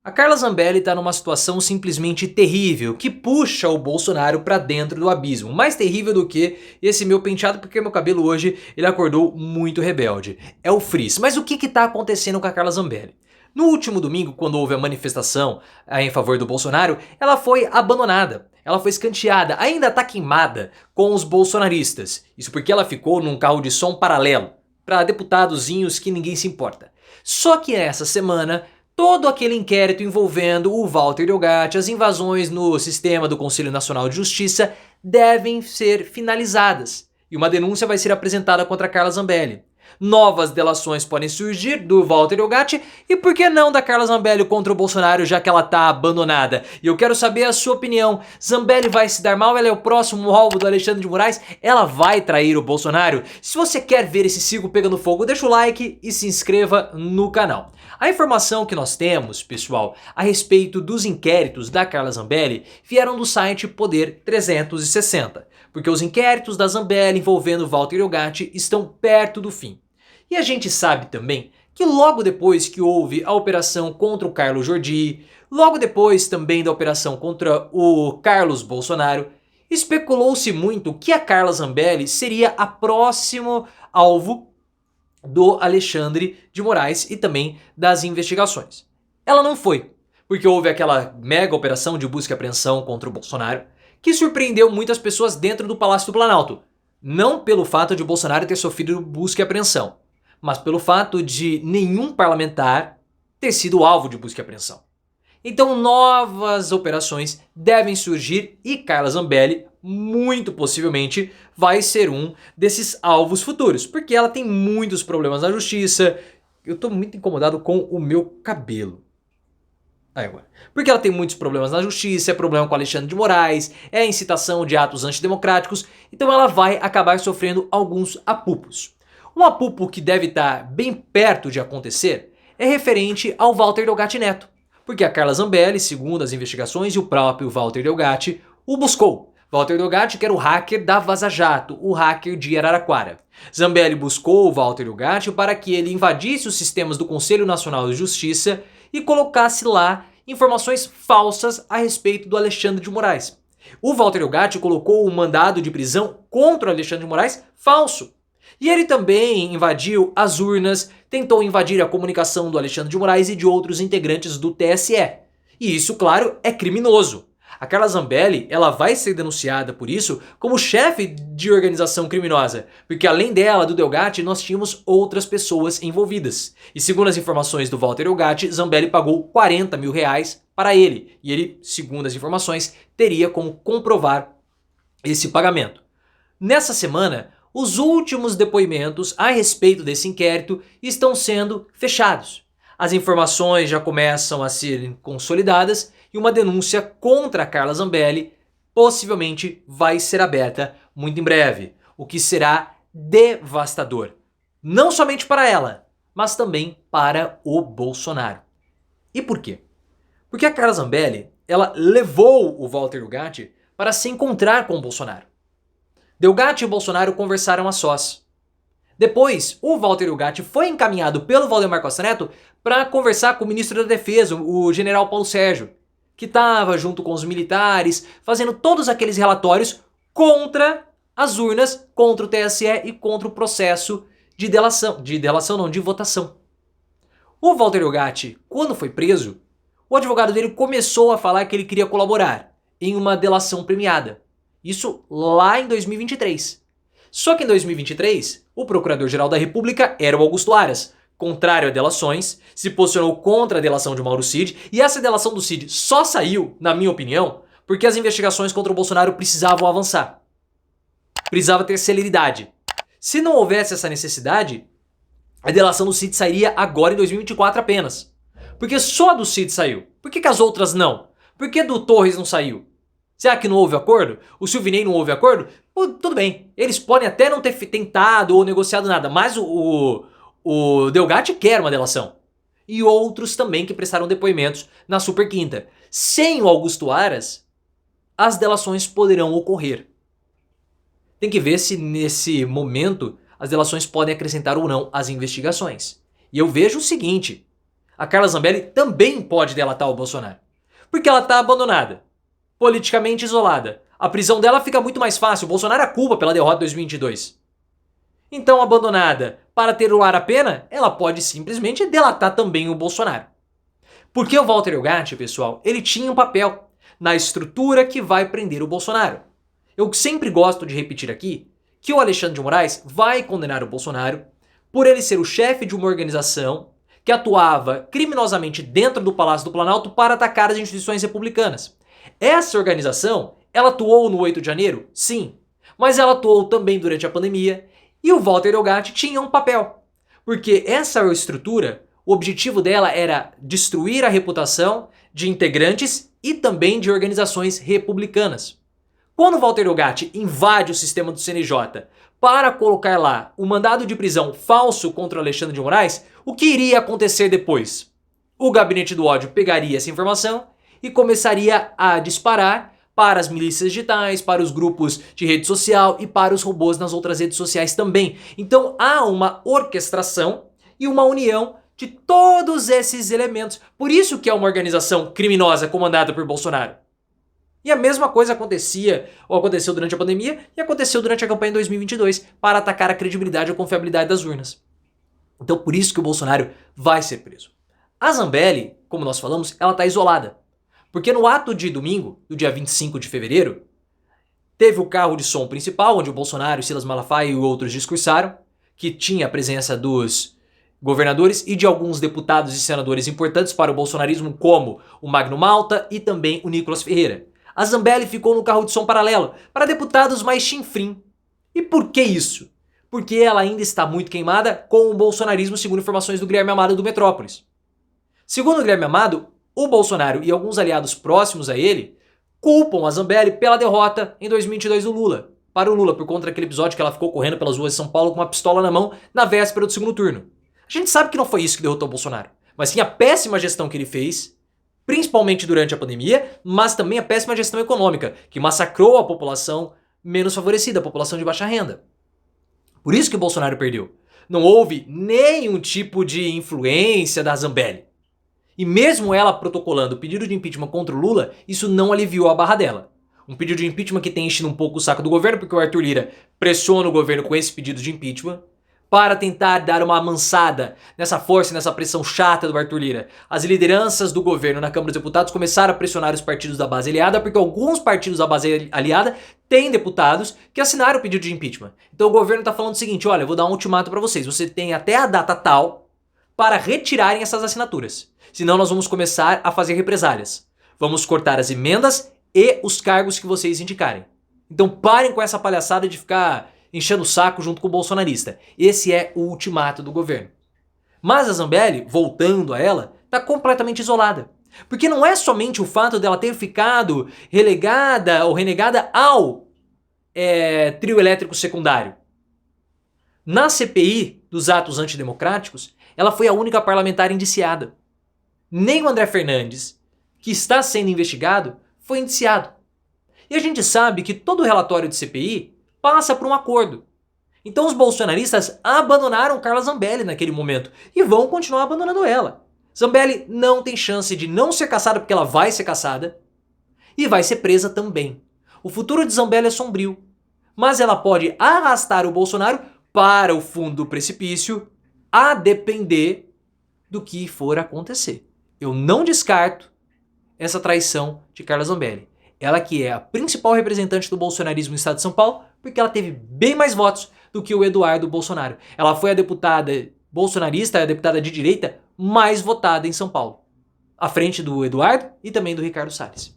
A Carla Zambelli está numa situação simplesmente terrível, que puxa o Bolsonaro para dentro do abismo. Mais terrível do que esse meu penteado, porque meu cabelo hoje ele acordou muito rebelde. É o frizz. Mas o que está acontecendo com a Carla Zambelli? No último domingo, quando houve a manifestação em favor do Bolsonaro, ela foi abandonada. Ela foi escanteada, ainda está queimada com os bolsonaristas. Isso porque ela ficou num carro de som paralelo, para deputadozinhos que ninguém se importa. Só que essa semana todo aquele inquérito envolvendo o Walter Delgatti, as invasões no sistema do Conselho Nacional de Justiça devem ser finalizadas. E uma denúncia vai ser apresentada contra Carla Zambelli. Novas delações podem surgir do Walter Delgatti e por que não da Carla Zambelli contra o Bolsonaro, já que ela tá abandonada? E eu quero saber a sua opinião. Zambelli vai se dar mal? Ela é o próximo alvo do Alexandre de Moraes? Ela vai trair o Bolsonaro? Se você quer ver esse circo pegando fogo, deixa o like e se inscreva no canal. A informação que nós temos, pessoal, a respeito dos inquéritos da Carla Zambelli vieram do site Poder 360, porque os inquéritos da Zambelli envolvendo Walter Delgatti estão perto do fim. E a gente sabe também que logo depois que houve a operação contra o Carlos Jordi, logo depois também da operação contra o Carlos Bolsonaro, especulou-se muito que a Carla Zambelli seria a próximo alvo do Alexandre de Moraes e também das investigações. Ela não foi, porque houve aquela mega operação de busca e apreensão contra o Bolsonaro, que surpreendeu muitas pessoas dentro do Palácio do Planalto. Não pelo fato de Bolsonaro ter sofrido busca e apreensão, mas pelo fato de nenhum parlamentar ter sido alvo de busca e apreensão. Então novas operações devem surgir e Carla Zambelli, muito possivelmente, vai ser um desses alvos futuros, porque ela tem muitos problemas na justiça. Eu tô muito incomodado com o meu cabelo. Aí agora. Porque ela tem muitos problemas na justiça, é problema com Alexandre de Moraes, é incitação de atos antidemocráticos, então ela vai acabar sofrendo alguns apupos. Um apupo que deve estar bem perto de acontecer é referente ao Walter Delgatti Neto. Porque a Carla Zambelli, segundo as investigações, e o próprio Walter Delgatti o buscou. Walter Delgatti, que era o hacker da Vaza Jato, o hacker de Araraquara. Zambelli buscou o Walter Delgatti para que ele invadisse os sistemas do Conselho Nacional de Justiça e colocasse lá informações falsas a respeito do Alexandre de Moraes. O Walter Delgatti colocou um mandado de prisão contra o Alexandre de Moraes falso. E ele também invadiu as urnas, tentou invadir a comunicação do Alexandre de Moraes e de outros integrantes do TSE. E isso, claro, é criminoso. A Carla Zambelli, ela vai ser denunciada por isso como chefe de organização criminosa, porque além dela, do Delgatti, nós tínhamos outras pessoas envolvidas. E segundo as informações do Walter Delgatti, Zambelli pagou 40 mil reais para ele. E ele, segundo as informações, teria como comprovar esse pagamento. Nessa semana, os últimos depoimentos a respeito desse inquérito estão sendo fechados. As informações já começam a ser consolidadas e uma denúncia contra a Carla Zambelli possivelmente vai ser aberta muito em breve, o que será devastador. Não somente para ela, mas também para o Bolsonaro. E por quê? Porque a Carla Zambelli, ela levou o Walter Delgatti para se encontrar com o Bolsonaro. Delgatti e Bolsonaro conversaram a sós. Depois, o Walter Delgatti foi encaminhado pelo Valdemar Costa Neto para conversar com o ministro da Defesa, o general Paulo Sérgio, que estava junto com os militares, fazendo todos aqueles relatórios contra as urnas, contra o TSE e contra o processo de delação. De votação. O Walter Delgatti, quando foi preso, o advogado dele começou a falar que ele queria colaborar em uma delação premiada. Isso lá em 2023. Só que em 2023, o Procurador-Geral da República era o Augusto Aras, contrário a delações, se posicionou contra a delação de Mauro Cid, e essa delação do Cid só saiu, na minha opinião, porque as investigações contra o Bolsonaro precisavam avançar. Precisava ter celeridade. Se não houvesse essa necessidade, a delação do Cid sairia agora em 2024 apenas. Porque só a do Cid saiu. Por que as outras não? Por que do Torres não saiu? Será que não houve acordo? O Silvinei não houve acordo? Tudo bem, eles podem até não ter tentado ou negociado nada, mas o Delgatti quer uma delação. E outros também que prestaram depoimentos na Super Quinta. Sem o Augusto Aras, as delações poderão ocorrer. Tem que ver se nesse momento as delações podem acrescentar ou não às investigações. E eu vejo o seguinte, A Carla Zambelli também pode delatar o Bolsonaro. Porque ela está abandonada, politicamente isolada. A prisão dela fica muito mais fácil. O Bolsonaro é culpa pela derrota de 2022. Então, abandonada para ter o ar a pena, ela pode simplesmente delatar também o Bolsonaro. Porque o Walter Delgatti, pessoal, ele tinha um papel na estrutura que vai prender o Bolsonaro. Eu sempre gosto de repetir aqui que o Alexandre de Moraes vai condenar o Bolsonaro por ele ser o chefe de uma organização que atuava criminosamente dentro do Palácio do Planalto para atacar as instituições republicanas. Essa organização, ela atuou no 8 de janeiro? Sim. Mas ela atuou também durante a pandemia e o Walter Delgatti tinha um papel. Porque essa estrutura, o objetivo dela era destruir a reputação de integrantes e também de organizações republicanas. Quando o Walter Delgatti invade o sistema do CNJ para colocar lá um mandado de prisão falso contra o Alexandre de Moraes, o que iria acontecer depois? O gabinete do ódio pegaria essa informação e começaria a disparar para as milícias digitais, para os grupos de rede social e para os robôs nas outras redes sociais também. Então há uma orquestração e uma união de todos esses elementos. Por isso que é uma organização criminosa comandada por Bolsonaro. E a mesma coisa aconteceu durante a pandemia e aconteceu durante a campanha de 2022 para atacar a credibilidade e a confiabilidade das urnas. Então por isso que o Bolsonaro vai ser preso. A Zambelli, como nós falamos, ela está isolada. Porque no ato de domingo, do dia 25 de fevereiro, teve o carro de som principal, onde o Bolsonaro, Silas Malafaia e outros discursaram, que tinha a presença dos governadores e de alguns deputados e senadores importantes para o bolsonarismo, como o Magno Malta e também o Nicolas Ferreira. A Zambelli ficou no carro de som paralelo para deputados mais chinfrim. E por que isso? Porque ela ainda está muito queimada com o bolsonarismo, segundo informações do Guilherme Amado do Metrópolis. Segundo o Guilherme Amado, o Bolsonaro e alguns aliados próximos a ele culpam a Zambelli pela derrota em 2022 do Lula. Para o Lula, por conta daquele episódio que ela ficou correndo pelas ruas de São Paulo com uma pistola na mão na véspera do segundo turno. A gente sabe que não foi isso que derrotou o Bolsonaro, mas sim a péssima gestão que ele fez, principalmente durante a pandemia, mas também a péssima gestão econômica, que massacrou a população menos favorecida, a população de baixa renda. Por isso que o Bolsonaro perdeu. Não houve nenhum tipo de influência da Zambelli. E mesmo ela protocolando o pedido de impeachment contra o Lula, isso não aliviou a barra dela. Um pedido de impeachment que tem enchido um pouco o saco do governo, porque o Arthur Lira pressiona o governo com esse pedido de impeachment, para tentar dar uma amansada nessa força e nessa pressão chata do Arthur Lira. As lideranças do governo na Câmara dos Deputados começaram a pressionar os partidos da base aliada, porque alguns partidos da base aliada têm deputados que assinaram o pedido de impeachment. Então o governo está falando o seguinte, olha, eu vou dar um ultimato para vocês, você tem até a data tal para retirarem essas assinaturas. Senão nós vamos começar a fazer represálias. Vamos cortar as emendas e os cargos que vocês indicarem. Então parem com essa palhaçada de ficar enchendo o saco junto com o bolsonarista. Esse é o ultimato do governo. Mas a Zambelli, voltando a ela, está completamente isolada. Porque não é somente o fato dela ter ficado relegada ou renegada ao trio elétrico secundário. Na CPI dos atos antidemocráticos, ela foi a única parlamentar indiciada. Nem o André Fernandes, que está sendo investigado, foi indiciado. E a gente sabe que todo relatório de CPI passa por um acordo. Então os bolsonaristas abandonaram Carla Zambelli naquele momento e vão continuar abandonando ela. Zambelli não tem chance de não ser caçada porque ela vai ser caçada e vai ser presa também. O futuro de Zambelli é sombrio, mas ela pode arrastar o Bolsonaro para o fundo do precipício a depender do que for acontecer. Eu não descarto essa traição de Carla Zambelli. Ela que é a principal representante do bolsonarismo no estado de São Paulo, porque ela teve bem mais votos do que o Eduardo Bolsonaro. Ela foi a deputada bolsonarista, a deputada de direita mais votada em São Paulo. À frente do Eduardo e também do Ricardo Salles.